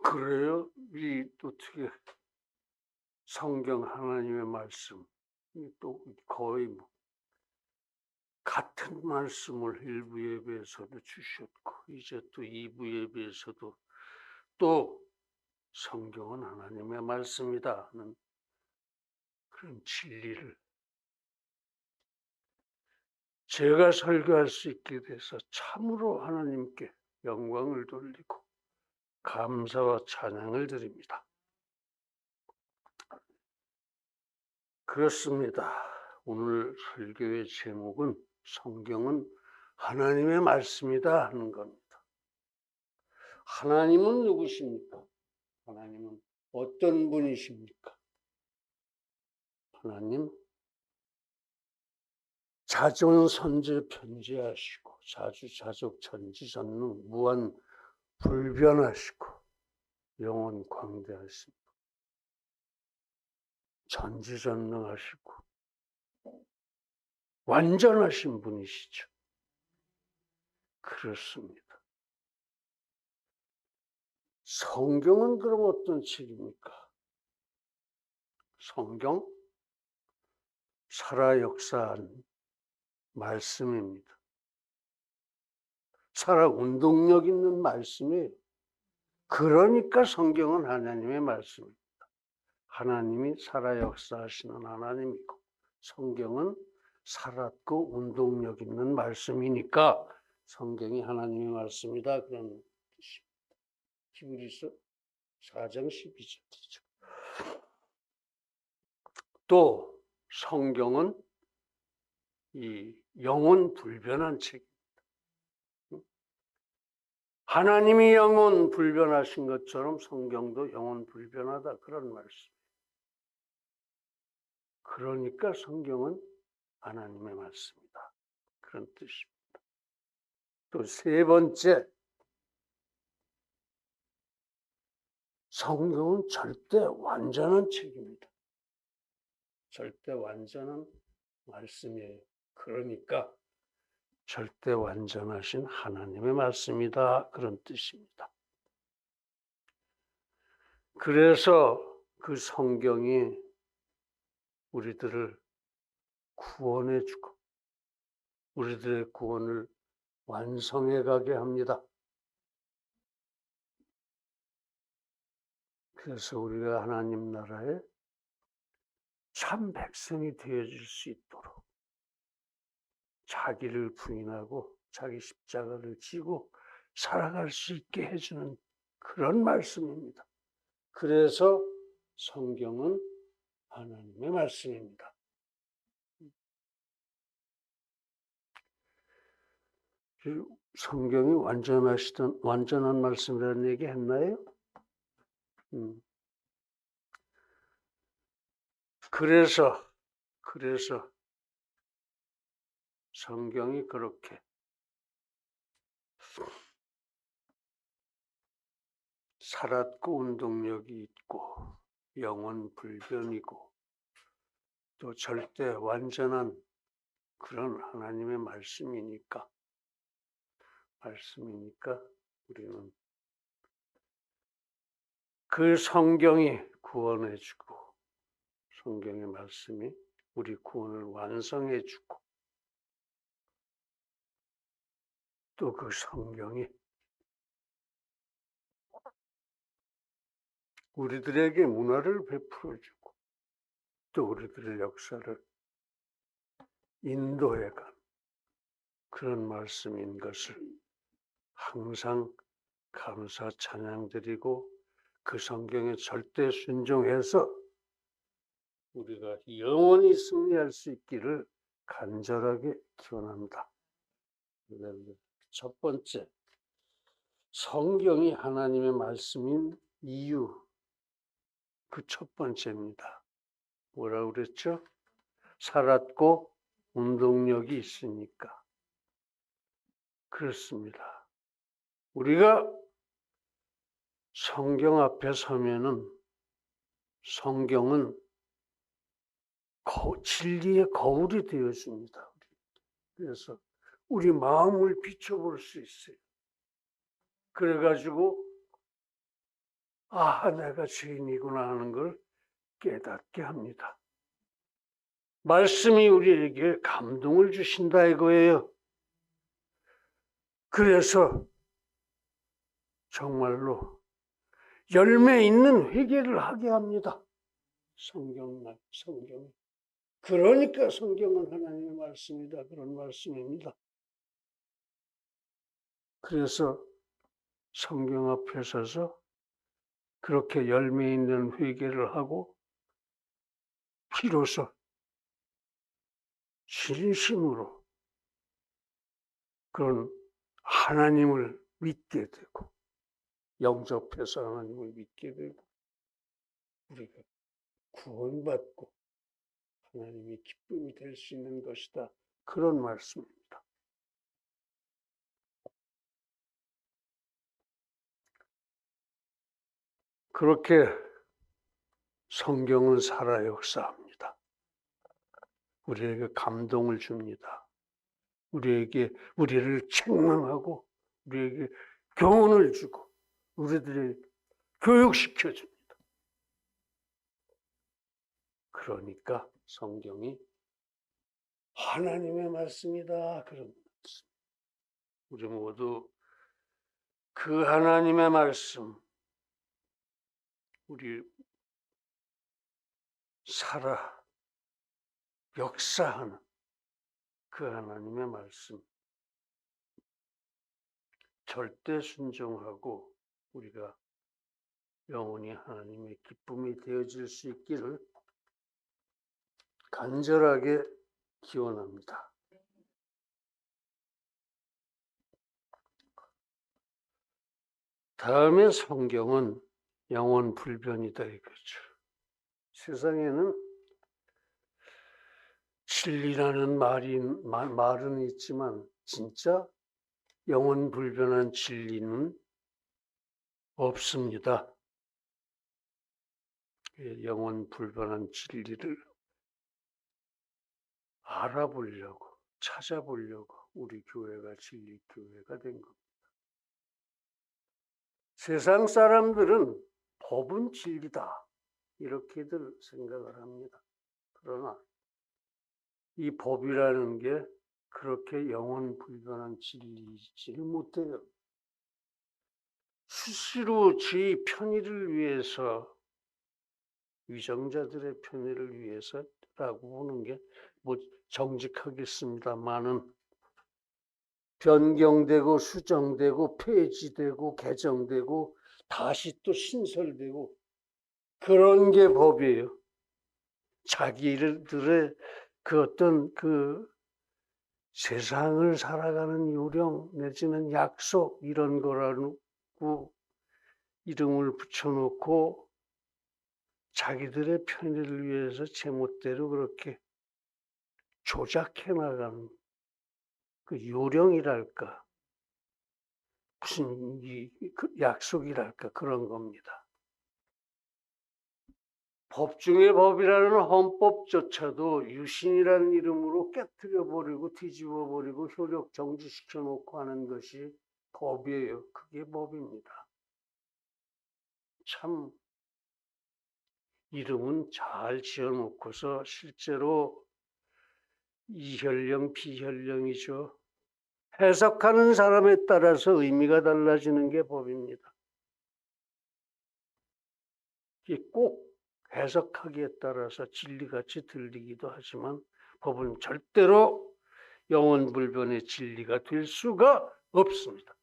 그래요? 이 어떻게 성경 하나님의 말씀 또 거의 뭐 같은 말씀을 일부 예배에서도 주셨고 이제 또 2부 예배에서도 또 성경은 하나님의 말씀이다 하는 그런 진리를 제가 설교할 수 있게 돼서 참으로 하나님께 영광을 돌리고 감사와 찬양을 드립니다. 그렇습니다. 오늘 설교의 제목은 성경은 하나님의 말씀이다 하는 겁니다. 하나님은 누구십니까? 하나님은 어떤 분이십니까? 하나님 자존선제 편재하시고 자주자족 전지전능 무한 불변하시고 영원 광대하신 전지전능하시고 완전하신 분이시죠. 그렇습니다. 성경은 그럼 어떤 책입니까? 성경 살아 역사한 말씀입니다. 살아 운동력 있는 말씀이에요. 그러니까 성경은 하나님의 말씀입니다. 하나님이 살아 역사하시는 하나님이고 성경은 살았고 운동력 있는 말씀이니까 성경이 하나님의 말씀이다 그런 뜻입니다. 히브리서 4장 12절이죠. 또 성경은 이 영원 불변한 책입니다. 하나님이 영원 불변하신 것처럼 성경도 영원 불변하다 그런 말씀. 그러니까 성경은 하나님의 말씀이다 그런 뜻입니다. 또 세 번째, 성경은 절대 완전한 책입니다. 절대 완전한 말씀이에요. 그러니까 절대 완전하신 하나님의 말씀이다 그런 뜻입니다. 그래서 그 성경이 우리들을 구원해주고 우리들의 구원을 완성해 가게 합니다. 그래서 우리가 하나님 나라의 참 백성이 되어질 수 있도록 자기를 부인하고 자기 십자가를 지고 살아갈 수 있게 해주는 그런 말씀입니다. 그래서 성경은 하나님의 말씀입니다. 성경이 완전한 말씀이라는 얘기 했나요? 그래서 성경이 그렇게 살았고 운동력이 있고 영원 불변이고 또 절대 완전한 그런 하나님의 말씀이니까 우리는 그 성경이 구원해주고 성경의 말씀이 우리 구원을 완성해주고 또 그 성경이 우리들에게 문화를 베풀어주고 또 우리들의 역사를 인도해간 그런 말씀인 것을 항상 감사 찬양드리고 그 성경에 절대 순종해서 우리가 영원히 승리할 수 있기를 간절하게 기원합니다. 첫 번째, 성경이 하나님의 말씀인 이유, 그 첫 번째입니다. 뭐라고 그랬죠? 살았고 운동력이 있으니까. 그렇습니다. 우리가 성경 앞에 서면은 성경은 진리의 거울이 되어줍니다. 그래서 우리 마음을 비춰볼 수 있어요. 그래가지고 아, 내가 죄인이구나 하는 걸 깨닫게 합니다. 말씀이 우리에게 감동을 주신다 이거예요. 그래서 정말로 열매 있는 회개를 하게 합니다. 성경이. 그러니까 성경은 하나님의 말씀이다. 그런 말씀입니다. 그래서 성경 앞에 서서 그렇게 열매 있는 회개를 하고 비로소 진심으로 그런 하나님을 믿게 되고 영접해서 하나님을 믿게 되고 우리가 구원받고 하나님이 기쁨이 될 수 있는 것이다. 그런 말씀입니다. 그렇게 성경은 살아 역사합니다. 우리에게 감동을 줍니다. 우리를 책망하고 우리에게 교훈을 주고 우리들을 교육시켜 줍니다. 그러니까 성경이 하나님의 말씀이다. 그런 말씀. 우리 모두 그 하나님의 말씀 우리 살아 역사하는 그 하나님의 말씀 절대 순종하고 우리가 영원히 하나님의 기쁨이 되어질 수 있기를 간절하게 기원합니다. 다음에 성경은 영원 불변이다 이거죠. 세상에는 진리라는 말은 있지만 진짜 영원 불변한 진리는 없습니다. 영원 불변한 진리를 알아보려고 찾아보려고 우리 교회가 진리 교회가 된 겁니다. 세상 사람들은 법은 진리다 이렇게들 생각을 합니다. 그러나 이 법이라는 게 그렇게 영원 불변한 진리이지를 못해요. 수시로 지 편의를 위해서 위정자들의 편의를 위해서라고 보는 게 뭐 정직하겠습니다만은 변경되고 수정되고 폐지되고 개정되고 다시 또 신설되고 그런 게 법이에요. 자기들의 그 어떤 그 세상을 살아가는 요령 내지는 약속 이런 거라고 이름을 붙여놓고 자기들의 편의를 위해서 제멋대로 그렇게 조작해 나가는 그 요령이랄까 무슨 약속이랄까 그런 겁니다. 법 중에 법이라는 헌법조차도 유신이라는 이름으로 깨트려버리고 뒤집어버리고 효력 정지시켜 놓고 하는 것이 법이에요. 그게 법입니다. 참 이름은 잘 지어놓고서 실제로 이혈령 비혈령이죠. 해석하는 사람에 따라서 의미가 달라지는 게 법입니다. 이게 꼭 해석하기에 따라서 진리같이 들리기도 하지만 법은 절대로 영원불변의 진리가 될 수가 없습니다.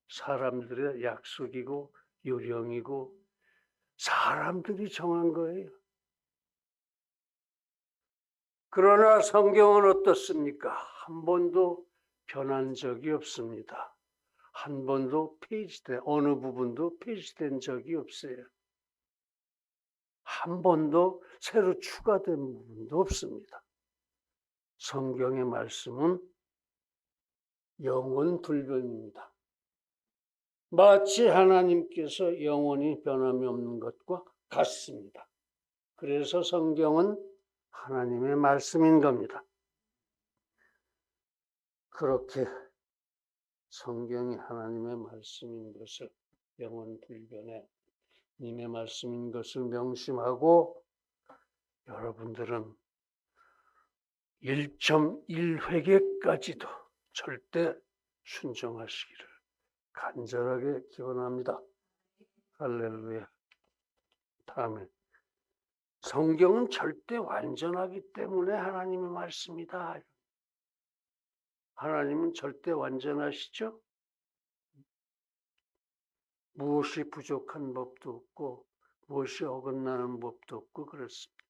사람들의 약속이고 요령이고 사람들이 정한 거예요. 그러나 성경은 어떻습니까? 한 번도 변한 적이 없습니다. 한 번도 어느 부분도 폐지된 적이 없어요. 한 번도 새로 추가된 부분도 없습니다. 성경의 말씀은 영원 불변입니다. 마치 하나님께서 영원히 변함이 없는 것과 같습니다. 그래서 성경은 하나님의 말씀인 겁니다. 그렇게 성경이 하나님의 말씀인 것을 영원 불변의 님의 말씀인 것을 명심하고 여러분들은 1.1회계까지도 절대 순종하시기를 간절하게 기원합니다. 할렐루야. 다음에 성경은 절대 완전하기 때문에 하나님의 말씀이다. 하나님은 절대 완전하시죠? 무엇이 부족한 법도 없고 무엇이 어긋나는 법도 없고 그렇습니다.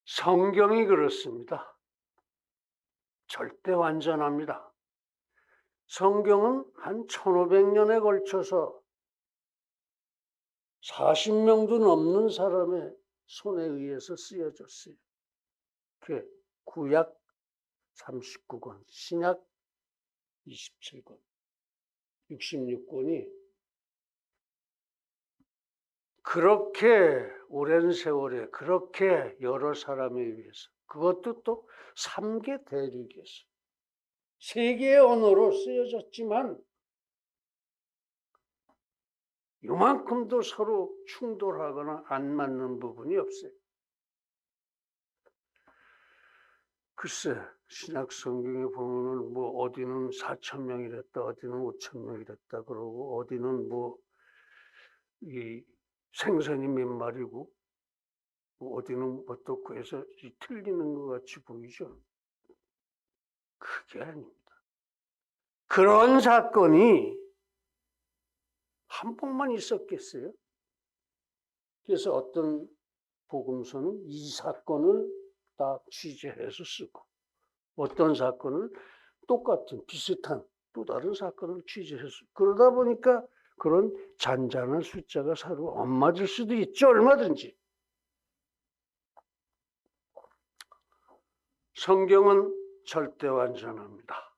성경이 그렇습니다. 절대 완전합니다. 성경은 한 1500년에 걸쳐서 40명도 넘는 사람의 손에 의해서 쓰여졌어요. 그 구약 39권, 신약 27권, 66권이 그렇게 오랜 세월에 그렇게 여러 사람에 의해서 그것도 또 3개 대륙에서 3개의 언어로 쓰여졌지만 이만큼도 서로 충돌하거나 안 맞는 부분이 없어요. 글쎄, 신약 성경에 보면은 뭐 어디는 4,000명이랬다, 어디는 5,000명이랬다 그러고 어디는 뭐 이 생선이 몇 마리고 뭐 어디는 어떻고 해서 틀리는 것 같이 보이죠. 그게 아닙니다. 그런 사건이 한 번만 있었겠어요? 그래서 어떤 복음서는 이 사건을 딱 취재해서 쓰고 어떤 사건을 똑같은 비슷한 또 다른 사건을 취재해서 그러다 보니까 그런 잔잔한 숫자가 서로 안 맞을 수도 있죠. 얼마든지. 성경은 절대 완전합니다.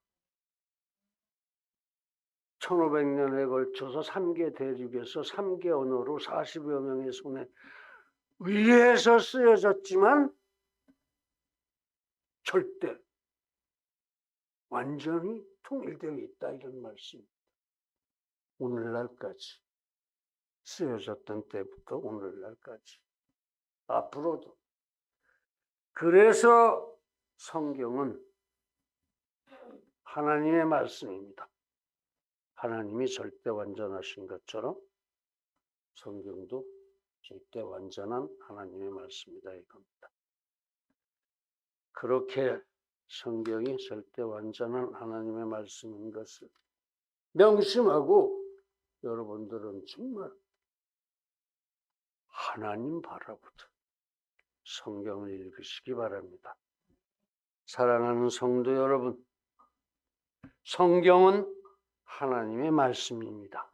1500년에 걸쳐서 3개 대륙에서 3개 언어로 40여 명의 손에 의해서 쓰여졌지만 절대 완전히 통일되어 있다 이런 말씀입니다. 오늘날까지 쓰여졌던 때부터 오늘날까지 앞으로도. 그래서 성경은 하나님의 말씀입니다. 하나님이 절대 완전하신 것처럼 성경도 절대 완전한 하나님의 말씀이다 이겁니다. 그렇게 성경이 절대 완전한 하나님의 말씀인 것을 명심하고 여러분들은 정말 하나님 바라보듯 성경을 읽으시기 바랍니다. 사랑하는 성도 여러분, 성경은 하나님의 말씀입니다.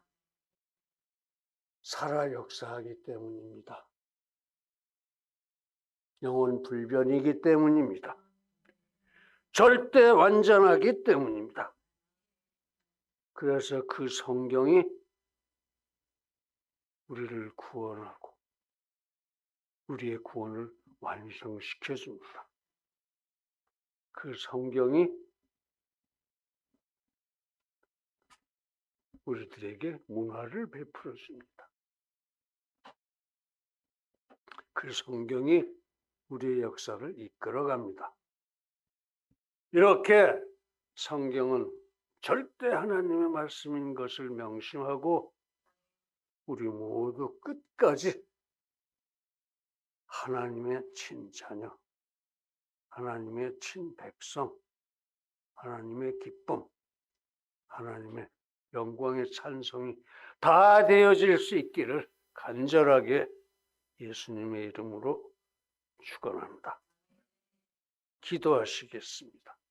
살아 역사하기 때문입니다. 영원 불변이기 때문입니다. 절대 완전하기 때문입니다. 그래서 그 성경이 우리를 구원하고 우리의 구원을 완성시켜 줍니다. 그 성경이 우리들에게 문화를 베풀어 줍니다. 그 성경이 우리의 역사를 이끌어 갑니다. 이렇게 성경은 절대 하나님의 말씀인 것을 명심하고 우리 모두 끝까지 하나님의 친자녀, 하나님의 친백성, 하나님의 기쁨, 하나님의 영광의 찬송이 다 되어질 수 있기를 간절하게 예수님의 이름으로 축원합니다. 기도하시겠습니다.